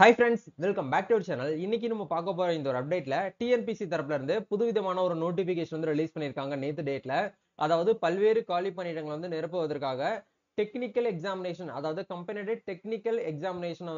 Hi friends, welcome back to our channel. இன்னைக்கு நம்ம பார்க்க போற இந்த ஒரு அப்டேட்ல டிஎன்பிசி தரப்புல இருந்து புதுவிதமான ஒரு நோட்டிபிகேஷன் வந்து ரிலீஸ் பண்ணியிருக்காங்க நேத்து டேட்ல. அதாவது பல்வேறு காலி பணியிடங்களை வந்து நிரப்புவதற்காக டெக்னிக்கல் எக்ஸாமினேஷன், அதாவது கம்பைன்டு டெக்னிக்கல் எக்ஸாமினேஷன்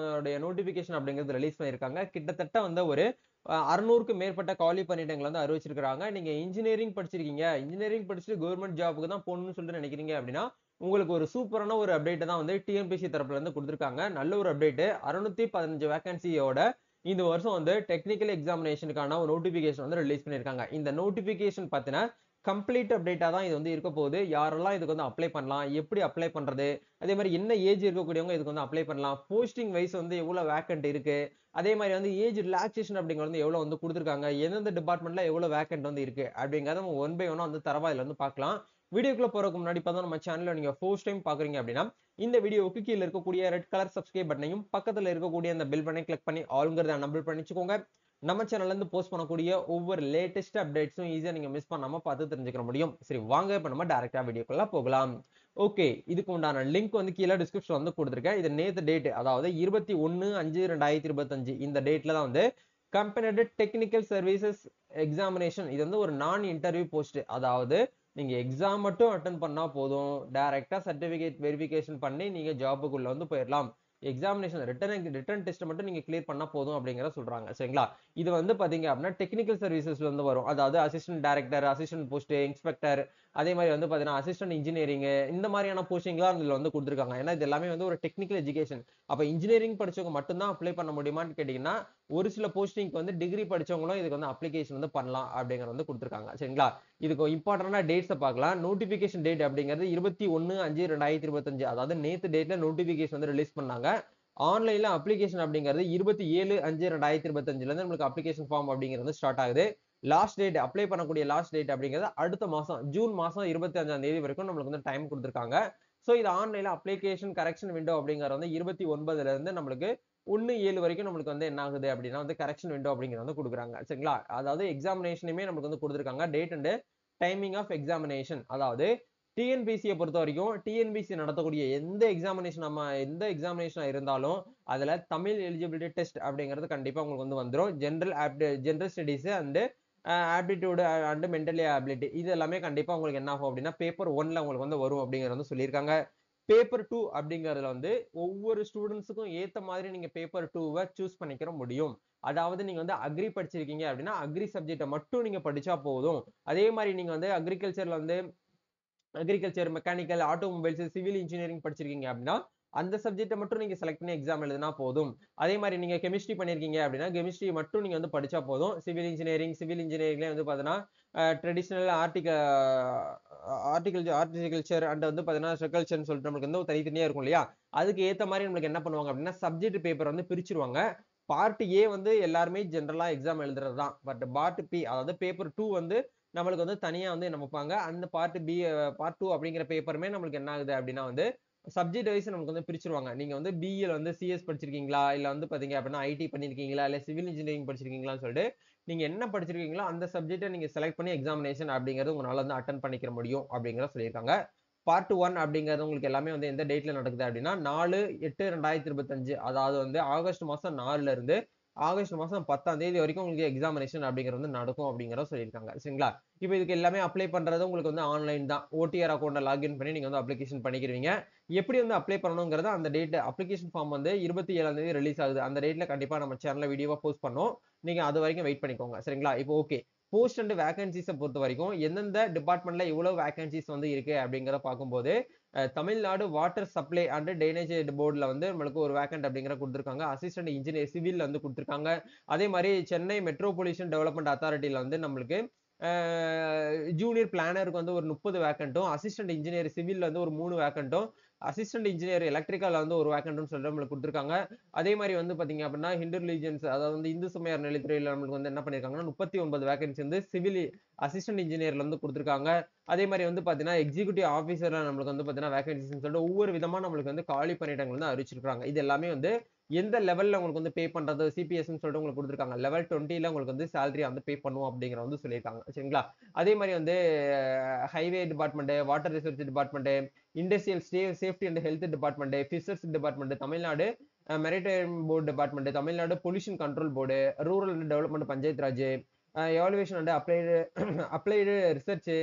நோட்டிபிகேஷன் அப்படிங்கிறது ரிலீஸ் பண்ணியிருக்காங்க. கிட்டத்தட்ட வந்து ஒரு 600க்கு மேற்பட்ட காலி பணியிடங்களை வந்து அறிவிச்சிருக்காங்க. நீங்க இன்ஜினியரிங் படிச்சிருக்கீங்க, இன்ஜினியரிங் படிச்சுட்டு கவர்மெண்ட் ஜாபுக்கு தான் போகணும்னு சொல்லிட்டு நினைக்கிறீங்க அப்படின்னா உங்களுக்கு ஒரு சூப்பரான ஒரு அப்டேட் தான் வந்து டிஎன்பிசி தரப்புல இருந்து கொடுத்திருக்காங்க. நல்ல ஒரு அப்டேட். 615 வேகன்சியோட இந்த வருஷம் வந்து டெக்னிக்கல் எக்ஸாமினேஷனுக்கான ஒரு நோட்டிபிகேஷன் வந்து ரிலீஸ் பண்ணிருக்காங்க. இந்த நோட்டிபிகேஷன் பாத்தீங்கன்னா கம்ப்ளீட் அப்டேட்டா தான் இது வந்து இருக்க போகுது. யாரெல்லாம் இதுக்கு வந்து அப்ளை பண்ணலாம், எப்படி அப்ளை பண்றது, அதே மாதிரி என்ன ஏஜ் இருக்கக்கூடியவங்க இதுக்கு வந்து அப்ளை பண்ணலாம், போஸ்டிங் வைஸ் வந்து எவ்வளவு வேக்கன்ட் இருக்கு, அதே மாதிரி வந்து ஏஜ் ரிலாக்சேஷன் அப்படிங்கிறது வந்து எவ்வளவு வந்து கொடுத்திருக்காங்க, எந்தெந்த டிபார்ட்மெண்ட்ல எவ்வளவு வேக்கன்ட் வந்து இருக்கு அப்படிங்கறத நம்ம ஒன் பை ஒன்னா வந்து தரவா இதுல வந்து பார்க்கலாம். வீடியோக்குள்ள போறதுக்கு முன்னாடி பார்த்தா நம்ம சேனல்ல நீங்க ஃபர்ஸ்ட் டைம் பாக்குறீங்க அப்படின்னா இந்த வீடியோவுக்கு கீழ இருக்கக்கூடிய ரெட் கலர் சப்ஸ்கிரைப் பட்டனையும் பக்கத்துல இருக்கக்கூடிய அந்த பெல் பட்டனை கிளிக் பண்ணி ஆல்ங்கிறத நம்பர் பண்ணிச்சுக்கோங்க. நம்ம சேனல்ல இருந்து போஸ்ட் பண்ணக்கூடிய ஒவ்வொரு லேட்டஸ்ட் அப்டேட்ஸும் ஈஸியா நீங்க மிஸ் பண்ணாம பார்த்து தெரிஞ்சுக்க முடியும். சரி, வாங்க இப்ப நம்ம டைரக்டா வீடியோக்குள்ள போகலாம். ஓகே, இதுக்கு உண்டான லிங்க் வந்து கீழே டிஸ்கிரிப்ஷன் வந்து கொடுத்துருக்கேன். இது நேத்து டேட், அதாவது 21/5/2025 இந்த டேட்ல தான் வந்து கம்பெனட் டெக்னிக்கல் சர்வீசஸ் எக்ஸாமினேஷன் இது வந்து ஒரு நான் இன்டர்வியூ போஸ்ட். அதாவது நீங்க எக்ஸாம் மட்டும் அட்டன் பண்ணா போதும், டைரக்டா சர்டிபிகேட் வெரிஃபிகேஷன் பண்ணி நீங்க ஜாபுக்குள்ள வந்து போயிடலாம். எக்ஸாமினேஷன் ரிட்டன் டெஸ்ட் மட்டும் நீங்க கிளியர் பண்ணா போதும் அப்படிங்கிற சொல்றாங்க. சரிங்களா? இது வந்து பாத்தீங்க அப்படின்னா டெக்னிக்கல் சர்வீசஸ்ல வந்து வரும். அதாவது assistant director, assistant post, inspector, அதே மாதிரி வந்து பாத்தீங்கன்னா அசிஸ்டன்ட் இன்ஜினியரிங், இந்த மாதிரியான போஸ்டிங்லாம் இதுல வந்து கொடுத்துருக்காங்க. ஏன்னா இது எல்லாமே வந்து ஒரு டெக்னிக்கல் எஜுகேஷன். அப்ப இன்ஜினியரிங் படிச்சவங்க மட்டும் தான் அப்ளை பண்ண முடியுமான்னு கேட்டீங்கன்னா ஒரு சில போஸ்டிங்க்கு வந்து டிகிரி படிச்சவங்களும் இதுக்கு வந்து அப்ளிகேஷன் வந்து பண்ணலாம் அப்படிங்கறது வந்து கொடுத்துருக்காங்க. சரிங்களா? இதுக்கு இம்பார்ட்டன்டான டேட்ஸை பார்க்கலாம். நோட்டிபிகேஷன் டேட் அப்படிங்கிறது 21/5/2025, அதாவது நேத்து டேட்ல நோட்டிபிகேஷன் வந்து ரிலீஸ் பண்ணாங்க. ஆன்லைன்ல அப்ளிகேஷன் அப்படிங்கிறது 27/5/2025ல இருந்து நம்மளுக்கு அப்ளிகேஷன் ஃபார்ம் அப்படிங்கிறது ஸ்டார்ட் ஆகுது. லாஸ்ட் டேட், அப்ளை பண்ணக்கூடிய லாஸ்ட் டேட் அப்படிங்கிறது அடுத்த மாசம் ஜூன் மாசம் 25ஆம் தேதி வரைக்கும் நம்மளுக்கு வந்து டைம் கொடுத்துருக்காங்க. சோ இது ஆன்லைன்ல அப்ளிகேஷன் கரெக்ஷன் விண்டோ அப்படிங்கிறது வந்து 29ல இருந்து நம்மளுக்கு 1/7 வரைக்கும் நம்மளுக்கு வந்து என்ன ஆகுது அப்படின்னா வந்து கரெக்ஷன் விண்டோ அப்படிங்கிறது வந்து கொடுக்குறாங்க. சரிங்களா? அதாவது எக்ஸாமினேஷனுமே நம்மளுக்கு வந்து கொடுத்துருக்காங்க. Date and timing of examination. அதாவது டிஎன்பிசியை பொறுத்த வரைக்கும் டிஎன்பிசி நடத்தக்கூடிய எந்த எக்ஸாமினேஷனா இருந்தாலும் அதுல தமிழ் எலிஜிபிலிட்டி டெஸ்ட் அப்படிங்கிறது கண்டிப்பா உங்களுக்கு வந்து வந்துரும். General studies and aptitude and mentally ability இது எல்லாமே கண்டிப்பா உங்களுக்கு என்ன ஆகும் அப்படின்னா பேப்பர் 1ல உங்களுக்கு வந்து வரும் அப்படிங்கிறது வந்து சொல்லியிருக்காங்க. பேப்பர் 2 அப்படிங்கறதுல வந்து ஒவ்வொரு ஸ்டூடெண்ட்ஸுக்கும் ஏத்த மாதிரி நீங்க பேப்பர் 2வை சூஸ் பண்ணிக்கிற முடியும். அதாவது நீங்க வந்து அக்ரி படிச்சிருக்கீங்க அப்படின்னா அக்ரி சப்ஜெக்ட மட்டும் நீங்க படிச்சா போதும். அதே மாதிரி நீங்க வந்து agriculture, mechanical, automobiles, civil engineering படிச்சிருக்கீங்க அப்படின்னா அந்த சப்ஜெக்ட்டை மட்டும் நீங்க செலக்ட் பண்ணி எக்ஸாம் எழுதினா போதும். அதே மாதிரி நீங்க கெமிஸ்ட்ரி பண்ணிருக்கீங்க அப்படின்னா கெமிஸ்ட்ரி மட்டும் நீங்க வந்து படிச்சா போதும். சிவில் இன்ஜினியரிங்ல வந்து பாத்தீங்கன்னா ட்ரெடிஷனல் ஆர்டிகல்ச்சர் அண்ட் வந்து பாத்தீங்கன்னா ஸ்ட்ரக்சர்னு சொல்லிட்டு நம்மளுக்கு வந்து தனித்தனியா இருக்கும் இல்லையா? அதுக்கு ஏத்த மாதிரி நம்மளுக்கு என்ன பண்ணுவாங்க அப்படின்னா சப்ஜெக்ட் பேப்பர் வந்து பிரிச்சிருவாங்க. பார்ட் ஏ வந்து எல்லாருமே ஜெனரலா எக்ஸாம் எழுதுறது தான். பட் பார்ட் பி, அதாவது பேப்பர் 2 வந்து நம்மளுக்கு வந்து தனியா வந்து என்ன வைப்பாங்க, அந்த பார்ட் 2 அப்படிங்கிற பேப்பருமே நம்மளுக்கு என்ன ஆகுது அப்படின்னா வந்து சப்ஜெக்ட் வைஸ் நமக்கு வந்து பிரிச்சிருவாங்க. நீங்க வந்து பிஇல வந்து சிஎஸ் படிச்சிருக்கீங்களா, இல்ல வந்து பாத்தீங்க அப்படின்னா ஐடி பண்ணிருக்கீங்களா, இல்ல சிவில் இன்ஜினியரிங் படிச்சிருக்கீங்களான்னு சொல்லிட்டு நீங்க என்ன படிச்சிருக்கீங்களோ அந்த சப்ஜெக்ட்டை நீங்க செலக்ட் பண்ணி எக்ஸாமினேஷன் அப்படிங்கிறது உங்களால வந்து அட்டன் பண்ணிக்கிற முடியும் அப்படிங்கிறத சொல்லியிருக்காங்க. பார்ட் 1 அப்படிங்கிறது உங்களுக்கு எல்லாமே வந்து எந்த டேட்ல நடக்குது அப்படின்னா 4/8/2025, அதாவது வந்து ஆகஸ்ட் மாசம் 4ல இருந்து ஆகஸ்ட் மாசம் 10ஆம் தேதி வரைக்கும் உங்களுக்கு எக்ஸாமினேஷன் அப்படிங்கிறது வந்து நடக்கும் அப்படிங்கிறத சொல்லியிருக்காங்க. சரிங்களா? இப்போ இதுக்கு எல்லாமே அப்ளை பண்றது உங்களுக்கு வந்து ஆன்லைன் தான். ஓடிஆர் அக்கௌண்ட்டை லாகின் பண்ணி நீங்க வந்து அப்ளிகேஷன் பண்ணிக்கிறீங்க. எப்படி வந்து அப்ளை பண்ணணுங்கிறத அந்த டேட் அப்ளிகேஷன் ஃபார்ம் வந்து 27ஆம் தேதி ரிலீஸ் ஆகுது. அந்த டேட்ல கண்டிப்பா நம்ம சேனல்ல வீடியோவா போஸ்ட் பண்ணோம். நீங்க அது வரைக்கும் வெயிட் பண்ணிக்கோங்க. சரிங்களா? இப்போ ஓகே. போஸ்ட் அண்ட் வேகன்சிஸ பொறுத்த வரைக்கும் எந்தெந்த டிபார்ட்மெண்ட்ல எவ்வளவு வேகன்சிஸ் வந்து இருக்கு அப்படிங்கிறத பார்க்கும்போது Tamil Nadu water supply and drainage போர்டுல வந்து நம்மளுக்கு ஒரு வேக்கன்ட் அப்படிங்கிற கொடுத்திருக்காங்க. அசிஸ்டன்ட் இன்ஜினியர் சிவில் வந்து கொடுத்திருக்காங்க. அதே மாதிரி சென்னை மெட்ரோபாலிட்டன் டெவலப்மெண்ட் அத்தாரிட்டில வந்து நம்மளுக்கு ஜூனியர் பிளானருக்கு வந்து ஒரு 30 வேக்கன்ட்டும், அசிஸ்டன்ட் இன்ஜினியர் சிவில் வந்து ஒரு 3 வேக்கன்ட்டும், அசிஸ்டன்ட் இன்ஜினியர் எலக்ட்ரிக்கல் வந்து ஒரு வேக்கன்ட்னு சொல்லிட்டு நம்மளுக்கு கொடுத்திருக்காங்க. அதே மாதிரி வந்து பாத்தீங்க அப்படின்னா ஹிந்து ரிலிஜியன்ஸ், அதாவது வந்து இந்து சமய அறநிலையத்துறையில நம்மளுக்கு வந்து என்ன பண்ணிருக்காங்கன்னா 39 வேகன்சி வந்து சிவில் அசிஸ்டன்ட் இன்ஜினியர்ல வந்து கொடுத்திருக்காங்க. அதே மாதிரி வந்து பாத்தீங்கன்னா எக்ஸிகியூட்டிவ் ஆபீசர்ல நம்மளுக்கு வந்து பாத்தீங்கன்னா வேகன்சிஸ் சொல்லிட்டு ஒவ்வொரு விதமா நம்மளுக்கு வந்து காலி பணியிடங்கள் வந்து அறிவிச்சிருக்காங்க. இது எல்லாமே வந்து எந்த லெவல்ல உங்களுக்கு வந்து பே பண்றது சிபிஎஸ்ன்னு சொல்லிட்டு உங்களுக்கு கொடுத்திருக்காங்க. லெவல் 20ல உங்களுக்கு வந்து சேலரி வந்து பே பண்ணுவோம் அப்படிங்கிற வந்து சொல்லியிருக்காங்க. சரிங்களா? அதே மாதிரி வந்து highway department, water resource department, industrial safety and health department, fishers department, Tamil Nadu maritime board department, Tamil Nadu pollution control board, rural development panchayat Raj, evaluation and applied applied research,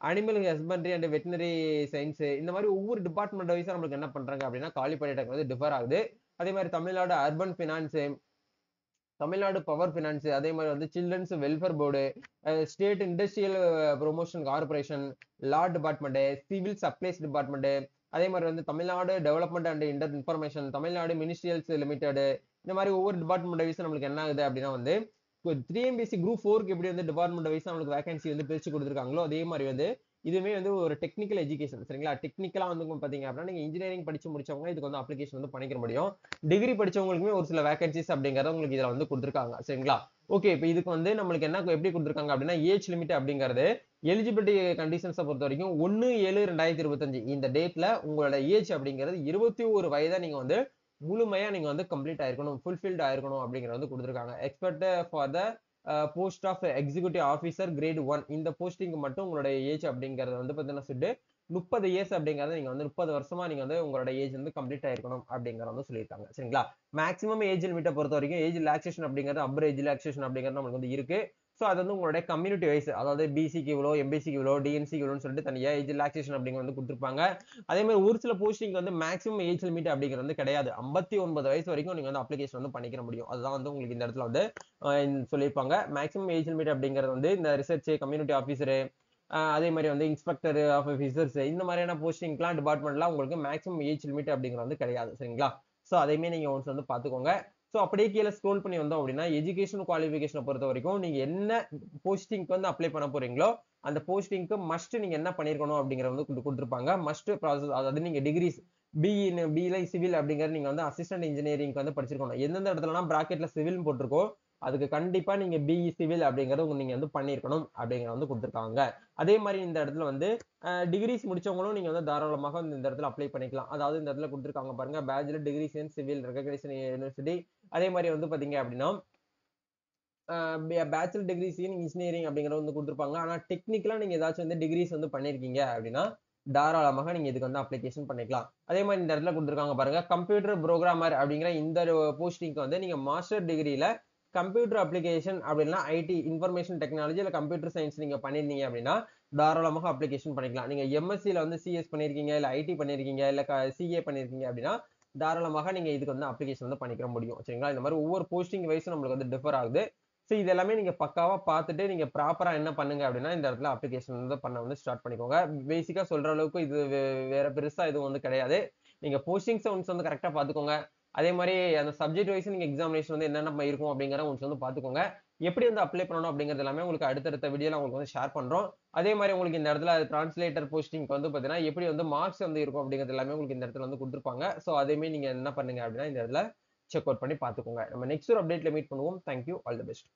animal husbandry and veterinary science, இந்த மாதிரி ஒவ்வொரு டிபார்ட்மெண்ட் வைஸா நம்மளுக்கு என்ன பண்றாங்க அப்படின்னா காலி பணியிடங்கள் வந்து டிஃபர் ஆகுது. அதே மாதிரி Tamil Nadu urban finance, Tamil Nadu power finance, அதே மாதிரி வந்து children's welfare board, state industrial promotion corporation, law department, civil supplies department, அதே மாதிரி வந்து Tamil Nadu development and information, Tamil Nadu ministerials limited, இந்த மாதிரி ஒவ்வொரு டிபார்ட்மெண்ட் வைஸ் நம்மளுக்கு என்ன ஆகுது அப்படின்னா வந்து 3MBC குரூப் 4க்கு எப்படி வந்து டிபார்ட்மெண்ட் வைஸ் நம்மளுக்கு வேகன்சி வந்து பிரிச்சு கொடுத்துருக்காங்களோ அதே மாதிரி வந்து இதுவுமே வந்து ஒரு டெக்னிக்கல் எஜுகேஷன். சரிங்களா? டெக்னிக்கலா வந்து பாத்தீங்க அப்படின்னா நீங்க இன்ஜினியரிங் படிச்சு முடிச்சவங்க இதுக்கு வந்து அப்ளிகேஷன் வந்து பண்ணிக்க முடியும். டிகிரி படிச்சவங்களுக்குமே ஒரு சில வேகன்சிஸ் அப்படிங்கறத உங்களுக்கு இதுல வந்து கொடுத்துருக்காங்க. சரிங்களா? ஓகே, இப்போ இதுக்கு வந்து நம்மளுக்கு என்ன எப்படி கொடுத்துருக்காங்க அப்படின்னா ஏஜ் லிமிட் அப்படிங்கிறது எலிஜிபிலிட்டி கண்டிஷன்ஸை பொறுத்த வரைக்கும் 1/7/2025 இந்த டேட்ல உங்களோட ஏஜ் அப்படிங்கிறது 21 வயதா நீங்க வந்து முழுமையா நீங்க வந்து கம்ப்ளீட் ஆயிருக்கணும், ஃபுல்ஃபில்ட் ஆயிருக்கணும் அப்படிங்கறது வந்து கொடுத்துருக்காங்க. Expect for the post of executive officer grade 1 இந்த போஸ்டிங் மட்டும் உங்களோட ஏஜ் அப்படிங்கறது வந்து பாத்தீங்கன்னா சொல்லிட்டு 30 இயர்ஸ் அப்படிங்கறத நீங்க வந்து 30 வருஷமா நீங்க வந்து உங்களோட ஏஜ் வந்து கம்ப்ளீட் ஆயிருக்கணும் அப்படிங்கறத வந்து சொல்லியிருக்காங்க. சரிங்களா? மேக்ஸிமம் ஏஜ் லிமிட்டை பொறுத்த வரைக்கும் ஏஜ் ரிலாக்சேஷன் அப்படிங்கிறது அப்ர் ஏஜ் ரிலாக்சேஷன் அப்படிங்கிறது நமக்கு வந்து இருக்கு. ஸோ அது வந்து உங்களுடைய கம்யூனிட்டி வைஸ், அதாவது பிசிக்கு இவ்வளோ, எம்பிசிக்கு இவ்வளோ, டிஎன்சிக்கு இவ்வளோன்னு சொல்லிட்டு தனியா ஏஜ் ரிலாக்சேஷன் அப்படிங்கிறது வந்து கொடுத்துருப்பாங்க. அதே மாதிரி ஒரு சில போஸ்டிங் வந்து மேக்ஸிமம் ஏஜ் லிமிட் அப்படிங்கிறது வந்து கிடையாது. 59 வயசு வரைக்கும் நீங்க வந்து அப்ளிகேஷன் வந்து பண்ணிக்க முடியும். அதுதான் வந்து உங்களுக்கு இந்த இடத்துல வந்து சொல்லியிருப்பாங்க. மேக்ஸிமம் ஏஜ் லிமிட் அப்படிங்கிறது வந்து இந்த ரிசர்ச், கம்யூனிட்டி ஆஃபீஸரு, அதே மாதிரி வந்து இன்ஸ்பெக்டர் ஆஃப் ஆஃபீஸர்ஸ், இந்த மாதிரியான போஸ்டிங்லாம் டிபார்ட்மெண்ட்லாம் உங்களுக்கு மேக்ஸிமம் ஏஜ் லிமிட் அப்படிங்கிறது வந்து கிடையாது. சரிங்களா? ஸோ அதையுமே நீங்க ஒன்ஸ் வந்து பாத்துக்கோங்க. ஸோ அப்படியே கீழே ஸ்க்ரோல் பண்ணி வந்தோம் அப்படின்னா எஜுகேஷன் குவாலிஃபிகேஷனை பொறுத்த வரைக்கும் நீங்க என்ன போஸ்டிங்க்கு வந்து அப்ளை பண்ண போறீங்களோ அந்த போஸ்டிங்க்கு மஸ்ட் நீங்க என்ன பண்ணிருக்கணும் அப்படிங்கறது வந்து கொடுத்துருப்பாங்க. மஸ்ட் ப்ராசஸ், அதாவது நீங்க டிகிரிஸ் பிஇ சிவில் அப்படிங்கறது நீங்க வந்து அசிஸ்டன்ட் இன்ஜினியரிங் வந்து படிச்சிருக்கணும். எந்தெந்த இடத்துலலாம் பிராக்கெட்ல சிவில் போட்டிருக்கோ அதுக்கு கண்டிப்பா நீங்க பிஇ சிவில் அப்படிங்கறது நீங்க வந்து பண்ணிருக்கணும் அப்படிங்கறத வந்து கொடுத்துருக்காங்க. அதே மாதிரி இந்த இடத்துல வந்து டிகிரிஸ் முடிச்சவங்களும் நீங்க வந்து தாராளமாக இந்த இடத்துல அப்ளை பண்ணிக்கலாம். அதாவது இந்த இடத்துல கொடுத்துருக்காங்க பாருங்க, bachelor degrees in civil recognition university. அதே மாதிரி வந்து பாத்தீங்க அப்படின்னா பேச்சுலர் டிகிரிஸ் இன் இன்ஜினியரிங் அப்படிங்கறது வந்து கொடுத்துருப்பாங்க. ஆனா டெக்னிக்கலா நீங்க ஏதாச்சும் வந்து டிகிரிஸ் வந்து பண்ணிருக்கீங்க அப்படின்னா தாராளமாக நீங்க இதுக்கு வந்து அப்ளிகேஷன் பண்ணிக்கலாம். அதே மாதிரி இந்த இடத்துல கொடுத்துருக்காங்க பாருங்க, கம்ப்யூட்டர் புரோகிராமர் அப்படிங்கிற இந்த போஸ்டிங்க்கு வந்து நீங்க மாஸ்டர் டிகிரியில கம்ப்யூட்டர் அப்ளிகேஷன் அப்படின்னா ஐடி இன்ஃபர்மேஷன் டெக்னாலஜி இல்ல கம்ப்யூட்டர் சயின்ஸ் நீங்க பண்ணிருந்தீங்க அப்படின்னா தாராளமாக அப்ளிகேஷன் பண்ணிக்கலாம். நீங்க எம்எஸ்சில வந்து சிஎஸ் பண்ணிருக்கீங்க, இல்ல ஐடி பண்ணிருக்கீங்க, இல்ல சிஏ பண்ணிருக்கீங்க அப்படின்னா தாராளமாக நீங்க இதுக்கு வந்து அப்ளிகேஷன் வந்து பண்ணிக்க முடியும். சரிங்களா? இந்த மாதிரி ஒவ்வொரு போஸ்டிங் வைஸ் நம்மளுக்கு வந்து டிஃபர் ஆகுது. ஸோ இது எல்லாமே நீங்க பக்காவா பார்த்துட்டு நீங்க ப்ராப்பரா என்ன பண்ணுங்க அப்படின்னா இந்த இடத்துல அப்ளிகேஷன் வந்து பண்ண வந்து ஸ்டார்ட் பண்ணிக்கோங்க. பேசிக்கா சொல்ற அளவுக்கு இது வேற பெருசா எதுவும் வந்து கிடையாது. நீங்க போஸ்டிங்ஸ் ஒன்ஸ் வந்து கரெக்டா பாத்துக்கோங்க. அதே மாதிரி அந்த சப்ஜெக்ட் வைஸ் நீங்க எக்ஸாமினேஷன் வந்து என்னென்ன இருக்கும் அப்படிங்கறத ஒன்ஸ் வந்து பாத்துக்கோங்க. எப்படி வந்து அப்ளை பண்ணணும் அப்படிங்கிறது எல்லாமே உங்களுக்கு அடுத்தடுத்த வீடியோல உங்களுக்கு வந்து ஷேர் பண்றோம். அதே மாதிரி உங்களுக்கு இந்த இடத்துல டிரான்ஸ்லேட்டர் போஸ்டிங் வந்து பாத்தீங்கன்னா எப்படி வந்து மார்க்ஸ் வந்து இருக்கும் அப்படிங்கிறது எல்லாமே உங்களுக்கு இந்த இடத்துல வந்து கொடுத்துருப்பாங்க. ஸோ அதேமே நீங்க என்ன பண்ணுங்க அப்படின்னா இந்த இடத்துல செக் அவுட் பண்ணி பாத்துக்கோங்க. நம்ம நெக்ஸ்ட் ஒரு அப்டேட்ல மீட் பண்ணுவோம். Thank you, all the best.